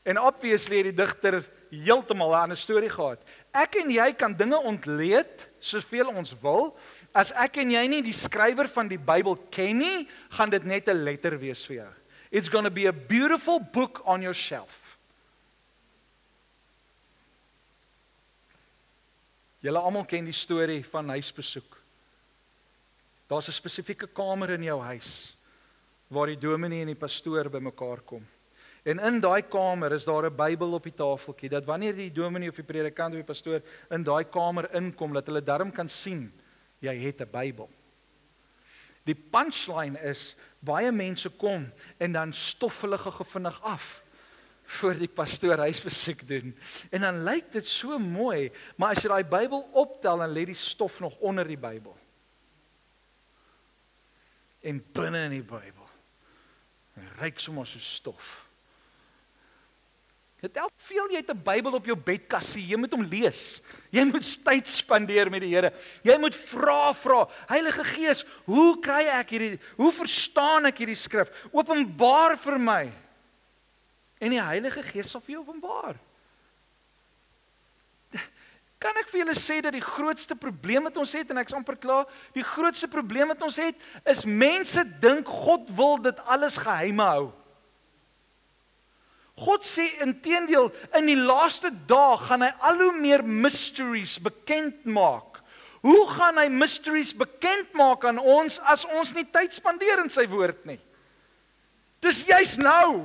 En obviously het die digter heeltemal 'n ander storie gehad. Ek en jy kan dinge ontleed, soveel ons wil. As ek en jy nie die skrywer van die Bybel ken nie, gaan dit net 'n letter wees vir jou. It's going to be a beautiful book on your shelf. Julle almal ken die storie van huisbesoek. Daar's 'n spesifieke kamer in jou huis waar die dominee en die pastoor bymekaar kom. En in daai kamer is daar 'n Bybel op die tafeltjie, dat wanneer die dominee of die predikant of die pastoor in daai kamer inkom, dat hulle darm kan sien, jy het 'n Bybel. Die punchline is, baie mense kom en dan stof hulle vinnig af voor die pastoor huisbesoek doen. En dan lyk dit so mooi, maar as jy daai Bybel optel, dan lê die stof nog onder die Bybel. En binne in die Bybel, ryk sommer so stof. Dit help veel jy het 'n Bybel op jou bedkassie, jy moet hom lees. Jy moet tyd spandeer met die Here. Jy moet vra, Heilige Gees, hoe kry ek hierdie, hoe verstaan ek hierdie skrif? Openbaar vir my. En die Heilige Gees sal vir jou openbaar. Kan ek vir julle sê dat die grootste probleem wat ons het, en ek is amper klaar, die grootste probleem wat ons het, is mense dink God wil dit alles geheime hou. God sê inteendeel, in die laaste dae gaan hy al hoe meer mysteries bekend maak. Hoe gaan hy mysteries bekend maak aan ons, as ons nie tyd spandeer in sy woord nie? Dis juis nou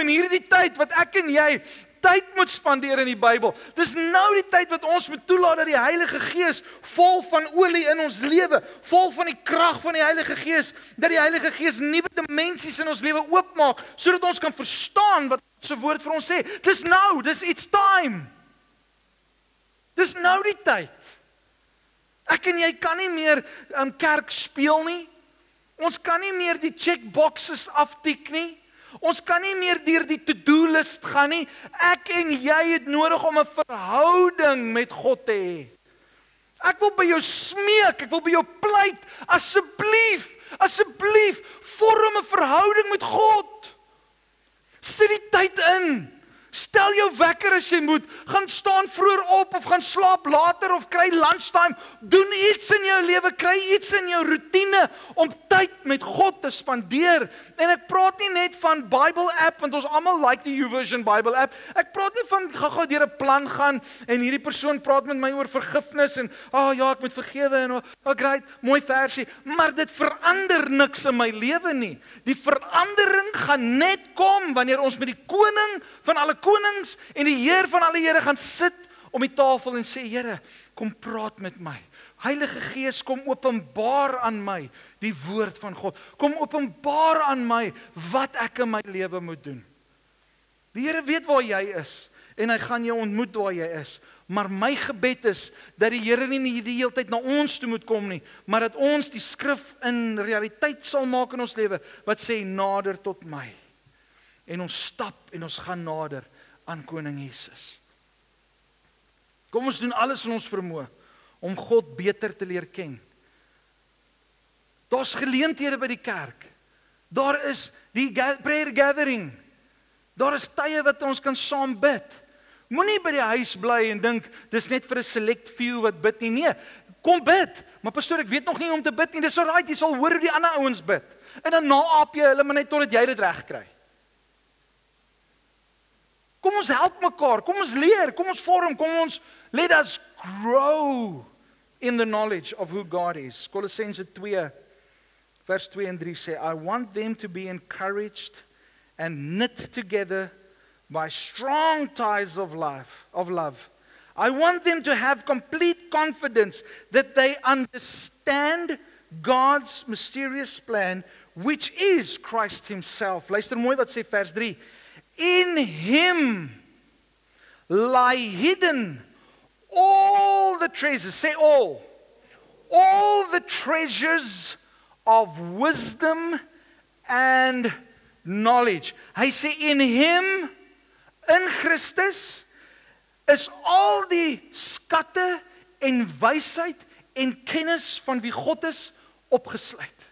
in hierdie tyd wat ek en jy tyd moet spandeer in die Bybel. Dis nou die tyd wat ons moet toelaat dat die Heilige Gees vol van olie in ons lewe, vol van die krag van die Heilige Gees, dat die Heilige Gees nuwe dimensies in ons lewe oopmaak, sodat ons kan verstaan wat sy woord vir ons sê. Dis nou, it's time. Dis nou die tyd. Ek en jy kan nie meer kerk speel nie. Ons kan nie meer die checkboxes aftik nie. Ons kan nie meer deur die to-do list gaan nie. Ek en jy het nodig om 'n verhouding met God te hê. Ek wil by jou smeek, ek wil by jou pleit, asseblief, vorm 'n verhouding met God. Sit die tyd in. Stel jou wekker as jy moet. Gaan staan vroeër op of gaan slaap later of kry lunchtime. Doen iets in jou lewe, kry iets in jou roetine om tyd met God te spandeer. En ek praat nie net van Bible app, want ons almal like die YouVersion Bible app. Ek praat nie van gou deur 'n plan gaan en hierdie persoon praat met my oor vergifnis en ja, ek moet vergewe en great, mooi versie, maar dit verander niks in my lewe nie. Die verandering gaan net kom wanneer ons met die koning van alle konings en die Heer van alle Here gaan sit om die tafel en sê, Here, kom praat met my. Heilige Gees, kom openbaar aan my die woord van God. Kom openbaar aan my wat ek in my lewe moet doen. Die Here weet waar jy is en hy gaan jou ontmoet waar jy is. Maar my gebed is dat die Here nie die hele tyd na ons toe moet kom nie, maar dat ons die skrif in realiteit sal maak in ons lewe wat sê nader tot my. En ons stap en ons gaan nader aan Koning Jesus. Kom ons doen alles in ons vermoë om God beter te leer ken. Daar's geleenthede by die kerk. Daar is die prayer gathering. Daar is tye wat ons kan saam bid. Moenie by die huis bly en dink dis net vir 'n select few wat bid nie. Nee, kom bid. Maar pastoor, ek weet nog nie om te bid nie. Dis alright, jy sal hoor hoe die ander ouens bid. En dan naap jy hulle maar net totdat jy dit reg kry. Kom ons help mekaar, kom ons leer, kom ons vorm, let us grow in the knowledge of who God is. Kolossense 2 vers 2 en 3 sê, I want them to be encouraged and knit together by strong ties of love. I want them to have complete confidence that they understand God's mysterious plan, which is Christ himself. Luister mooi wat sê vers 3. In him lie hidden all the treasures, say all the treasures of wisdom and knowledge. Hy sê in him, in Christus, is al die skatte en wysheid en kennis van wie God is opgesluit.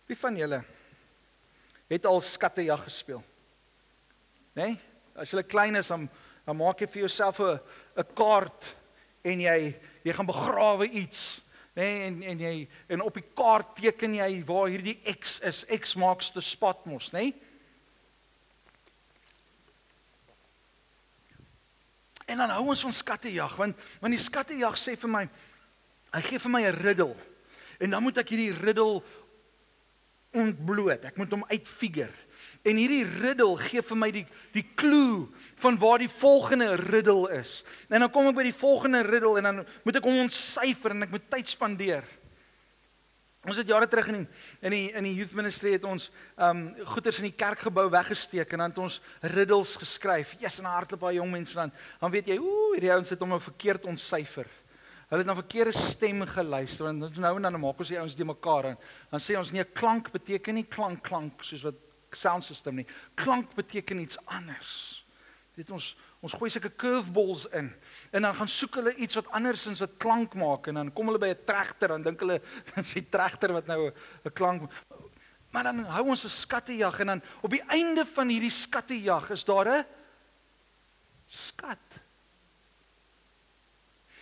Wie van julle het al skattejag gespeel? Nee? As jy klein is, dan maak jy vir jouself 'n kaart en jy gaan begrawe iets. Nee, en op die kaart teken jy waar hierdie X is. X marks the spot mos, nee? En dan hou ons van skattejag, want die skattejag sê vir my, hy gee vir my 'n riddel. En dan moet ek hierdie riddel ontbloot. Ek moet hom uitfigure. En hierdie riddel gee vir my die clue van waar die volgende riddel is. En dan kom ek by die volgende riddel en dan moet ek hom ontsyfer en ek moet tyd spandeer. Ons het jare terug in die youth ministry het ons goeders in die kerkgebou weggesteek en dan het ons riddels geskryf. Yes, en 'n hardloop baie jong mense dan weet jy, hierdie ouens het hom verkeerd ontsyfer. Hulle het na verkeerde stem geluister, want nou en dan maak ons die ouens die mekaar en dan sê ons nee, klank beteken nie klank soos wat sound system nie. Klank beteken iets anders. Dit ons gooi sulke curveballs in en dan gaan soek hulle iets wat andersins wat klank maak en dan kom hulle by 'n tregter en dink hulle dan is die tregter wat nou 'n klank. Maar dan hou ons 'n skattejag en dan op die einde van hierdie skattejag is daar 'n skat.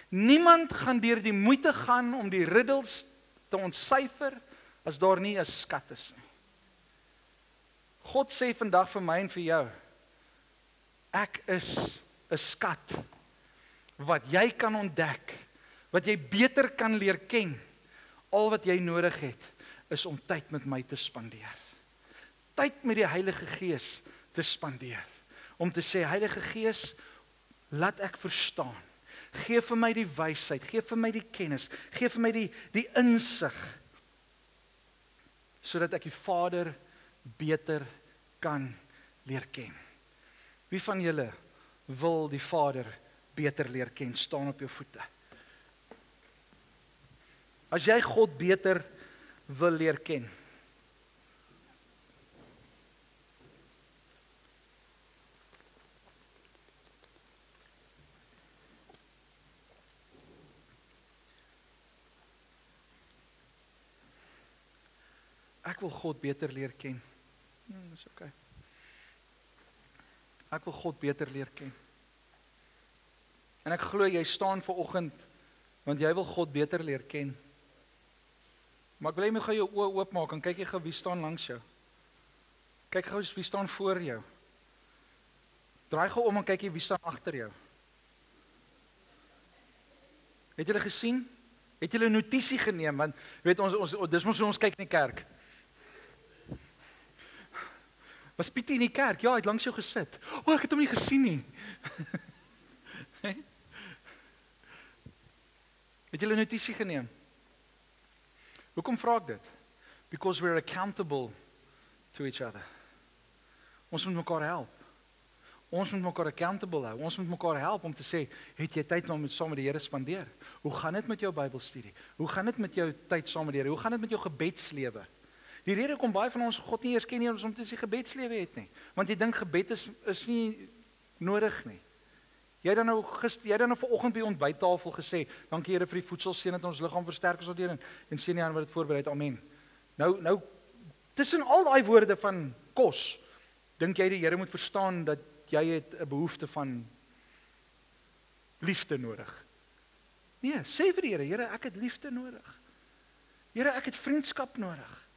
Niemand gaan deur die moeite gaan om die riddels te ontsyfer as daar nie 'n skat is nie. God sê vandag vir my en vir jou, ek is 'n skat wat jy kan ontdek, wat jy beter kan leer ken. Al wat jy nodig het is om tyd met my te spandeer. Tyd met die Heilige Gees te spandeer. Om te sê, Heilige Gees, laat ek verstaan. Gee vir my die wysheid, gee vir my die kennis, gee vir my die insig, sodat ek die Vader beter kan leer ken. Wie van julle wil die Vader beter leer ken? Staan op jou voete. As jy God beter wil leer ken, ek wil God beter leer ken. Dis okay. Ek wil God beter leer ken. En ek glo jy staan vanoggend want jy wil God beter leer ken. Maar ek wil jy moet gou jou oë oopmaak en kyk jy gou wie staan langs jou. Kyk gou wie staan voor jou. Draai gou om en kyk jy wie staan agter jou. Het julle gesien? Het julle notisie geneem? Want weet ons dis mos hoe ons kyk in die kerk. Was Pietie in die kerk? Ja, hy het langs jou gesit. Ek het hom nie gesien nie. Het julle notisie geneem? Hoekom vra ek dit? Because we're accountable to each other. Ons moet mekaar help. Ons moet mekaar accountable hou. Ons moet mekaar help om te sê, het jy tyd om saam met die Here spandeer? Hoe gaan dit met jou Bybelstudie? Hoe gaan dit met jou tyd saam met die Here? Hoe gaan dit met jou gebedslewe? Die rede kom baie van ons God nie eers ken nie om te sê gebedslewe het nie. Want jy dink gebed is nie nodig nie. Jy dan nou vanoggend by die ontbyttafel gesê, dankie Here vir die voedsel, seën dat ons liggaam versterk is daardeur en seën die Here wat dit voorberei het. Amen. Nou Tussen al daai woorde van kos, dink jy die Here moet verstaan dat jy het 'n behoefte van liefde nodig? Nee, sê vir die Here, Here, ek het liefde nodig. Here, ek het vriendskap nodig.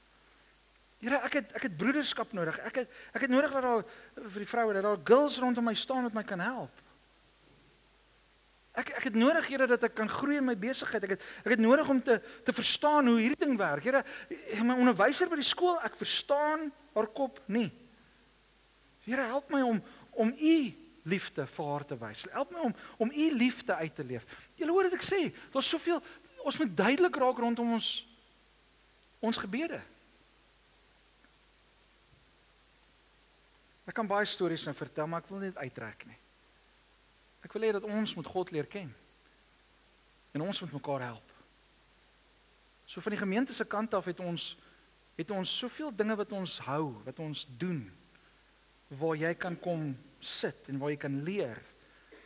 Here, ek het broederskap nodig. Ek het nodig dat daar vir die vroue, dat daar girls rondom my staan wat my kan help. Ek het nodig, Here, dat ek kan groei in my besigheid. Ek het nodig om te verstaan hoe hierdie ding werk. Here, my onderwyser by die skool, ek verstaan haar kop nie. Here, help my om u liefde vir haar te wys. Help my om u liefde uit te leef. Julle hoor wat ek sê, daar's soveel, ons moet duidelik raak rondom ons gebede. Ek kan baie stories nou vertel, maar ek wil net uittrek nie. Ek wil hê dat ons moet God leer ken. En ons moet mekaar help. So van die gemeente se kant af het ons soveel dinge wat ons hou, wat ons doen, waar jy kan kom sit en waar jy kan leer.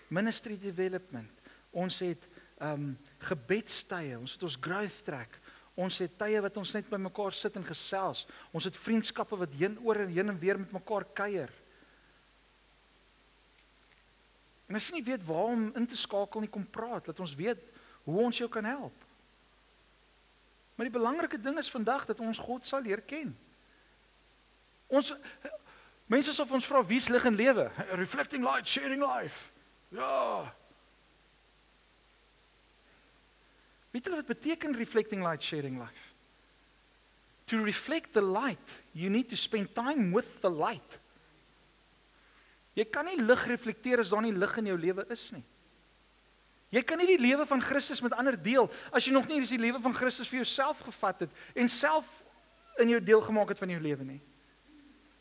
Ministry development. Ons het gebedstye, ons het ons growth track. Ons het tye wat ons net by mekaar sit en gesels. Ons het vriendskappe wat heen en weer met mekaar kuier. En as jy nie weet waar om in te skakel nie, kom praat, dat ons weet hoe ons jou kan help. Maar die belangrike ding is vandag dat ons God sal leer ken. Mense sal ons vra, wie's lig en lewe? Reflecting light, sharing life. Ja. Weet julle wat beteken reflecting light, sharing life? To reflect the light, you need to spend time with the light. Jy kan nie lig reflekteer as daar nie lig in jou lewe is nie. Jy kan nie die lewe van Christus met ander deel, as jy nog nie die lewe van Christus vir jouself gevat het, en self in jou deel gemaak het van jou lewe nie.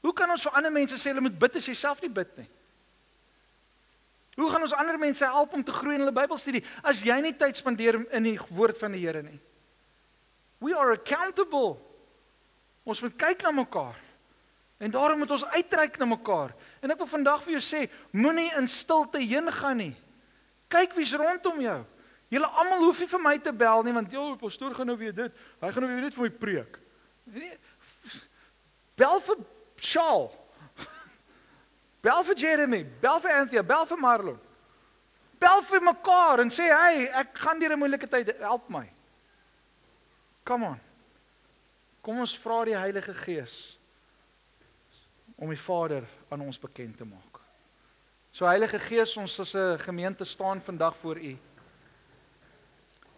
Hoe kan ons vir ander mense sê, hulle moet bid as jy self nie bid nie? Hoe gaan ons ander mense help om te groei in hulle Bybelstudie, as jy nie tyd spandeer in die woord van die Here nie? We are accountable. Ons moet kyk na mekaar. En daarom moet ons uitreik na mekaar. En ek wil vandag vir jou sê, moenie in stilte heen gaan nie. Kyk wie's rondom jou. Julle almal hoef nie vir my te bel nie, want jou pastoor gaan nou weer dit, hy gaan nou weer net vir my preek. Nee, bel vir Shaal. Bel vir Jeremy, bel vir Anthea, bel vir Marlon. Bel vir mekaar en sê, hey, ek gaan deur 'n moeilike tyd, help my. Come on. Kom ons vra die Heilige Gees om die Vader aan ons bekend te maak. So Heilige Gees, ons as 'n gemeente staan vandag voor U.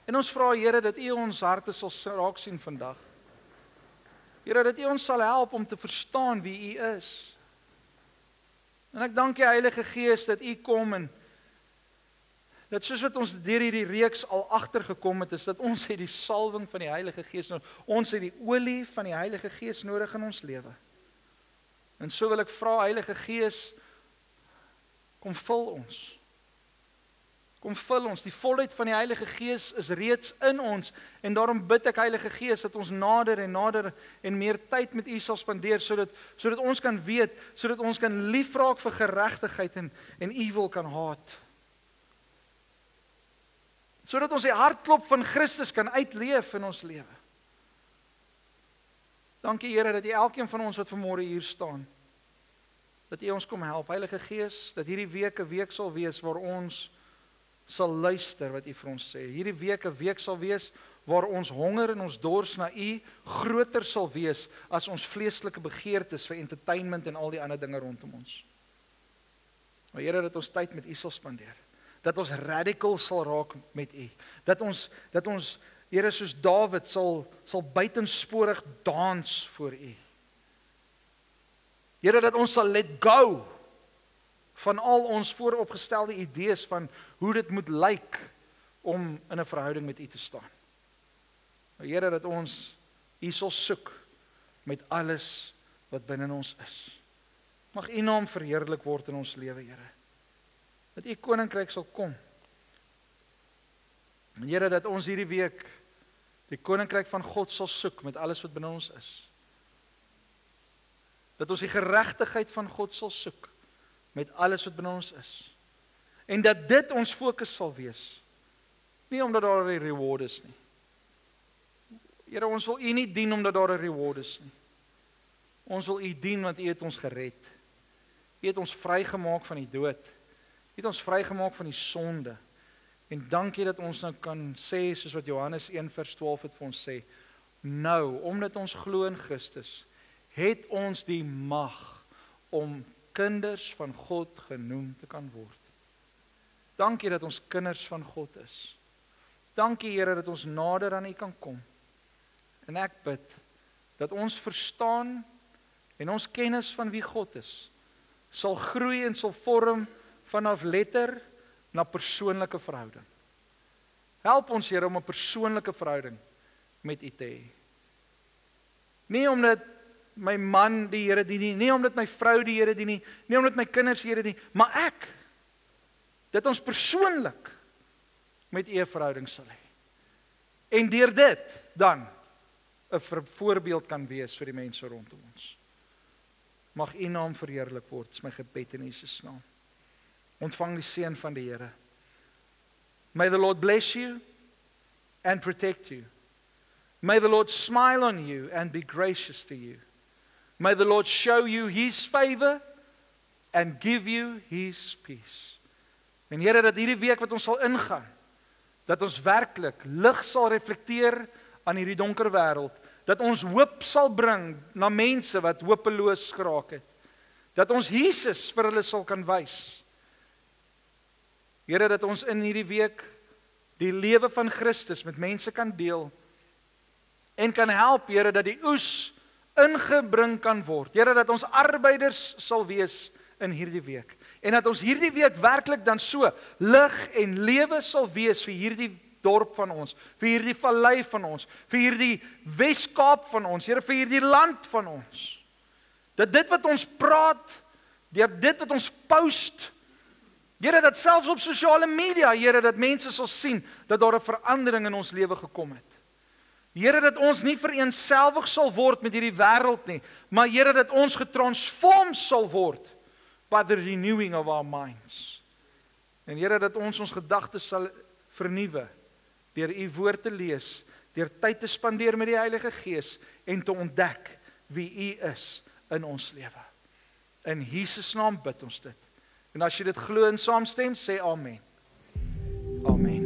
En ons vra, Here, dat U ons harte sal raak sien vandag. Here, dat U ons sal help om te verstaan wie U is. En ek dank U, Heilige Gees, dat U kom en dat soos wat ons deur hierdie reeks al agtergekom het, is dat ons het die salwing van die Heilige Gees nodig. Ons het die olie van die Heilige Gees nodig in ons lewe. En so wil ek vra, Heilige Gees, kom vul ons. Kom vul ons. Die volheid van die Heilige Gees is reeds in ons. En daarom bid ek, Heilige Gees, dat ons nader en meer tyd met U sal spandeer, sodat ons kan weet, sodat ons kan liefraak vir geregtigheid en U wil kan haat. Sodat ons die hartklop van Christus kan uitleef in ons lewe. Dankie, Here, dat U elkeen van ons wat vanmôre hier staan, dat U ons kom help. Heilige Gees, dat hierdie week 'n week sal wees waar ons sal luister wat U vir ons sê. Hierdie week 'n week sal wees waar ons honger en ons dors na U groter sal wees as ons vleeslike begeertes vir entertainment en al die ander dinge rondom ons. Maar Here, dat ons tyd met U sal spandeer. Dat ons radical sal raak met U. Dat ons Here, soos Dawid sal buitensporig dans voor U. Here, dat ons sal let go van al ons vooropgestelde idees van hoe dit moet lyk om in 'n verhouding met U te staan. Maar Here, dat ons U sal soek met alles wat binne ons is. Mag U naam verheerlik word in ons lewe, Here. Dat U koninkryk sal kom. En Here, dat ons hierdie week die koninkryk van God sal soek met alles wat binne ons is. Dat ons die geregtigheid van God sal soek met alles wat binne ons is. En dat dit ons fokus sal wees. Nie omdat daar 'n reward is nie. Here, ons wil U nie dien omdat daar 'n reward is nie. Ons wil U dien want U het ons gered. U het ons vrygemaak van die dood. U het ons vrygemaak van die sonde. En dankie dat ons nou kan sê, soos wat Johannes 1:12 het vir ons sê, nou, omdat ons glo in Christus, het ons die mag om kinders van God genoem te kan word. Dankie dat ons kinders van God is. Dankie Here dat ons nader aan U kan kom. En ek bid dat ons verstaan en ons kennis van wie God is, sal groei en sal vorm vanaf letter na persoonlike verhouding. Help ons Here om 'n persoonlike verhouding met U te hê. Nie omdat my man die Here dien nie omdat my vrou die Here dien nie omdat my kinders die Here dien, maar ek, dat ons persoonlik met U 'n verhouding sal hê. En deur dit dan 'n voorbeeld kan wees vir die mense rondom ons. Mag U naam verheerlik word, is my gebed in Jesus naam. Ontvang die seën van die Here. May the Lord bless you and protect you. May the Lord smile on you and be gracious to you. May the Lord show you His favor and give you His peace. En Here, dat hierdie week wat ons sal ingaan, dat ons werklik lig sal reflekteer aan hierdie donker wêreld, dat ons hoop sal bring na mense wat hopeloos geraak het, dat ons Jesus vir hulle sal kan wys. Here, dat ons in hierdie week die lewe van Christus met mense kan deel en kan help, Here, dat die oes ingebring kan word. Here, dat ons arbeiders sal wees in hierdie week. En dat ons hierdie week werklik dan so lig en lewe sal wees vir hierdie dorp van ons, vir hierdie vallei van ons, vir hierdie Wes-Kaap van ons, Here, vir hierdie land van ons. Dat dit wat ons praat, deur dit wat ons post, Here, dat selfs op sosiale media, Here, dat mense sal sien dat daar 'n verandering in ons lewe gekom het. Here, dat ons nie vereenselwig sal word met hierdie wêreld nie, maar Here, dat ons getransform sal word by the renewing of our minds. En Here, dat ons gedagtes sal vernuwe deur U woord te lees, deur tyd te spandeer met die Heilige Gees en te ontdek wie U is in ons lewe. In Jesus naam bid ons dit. En as jy dit glo en saamstem, sê amen. Amen.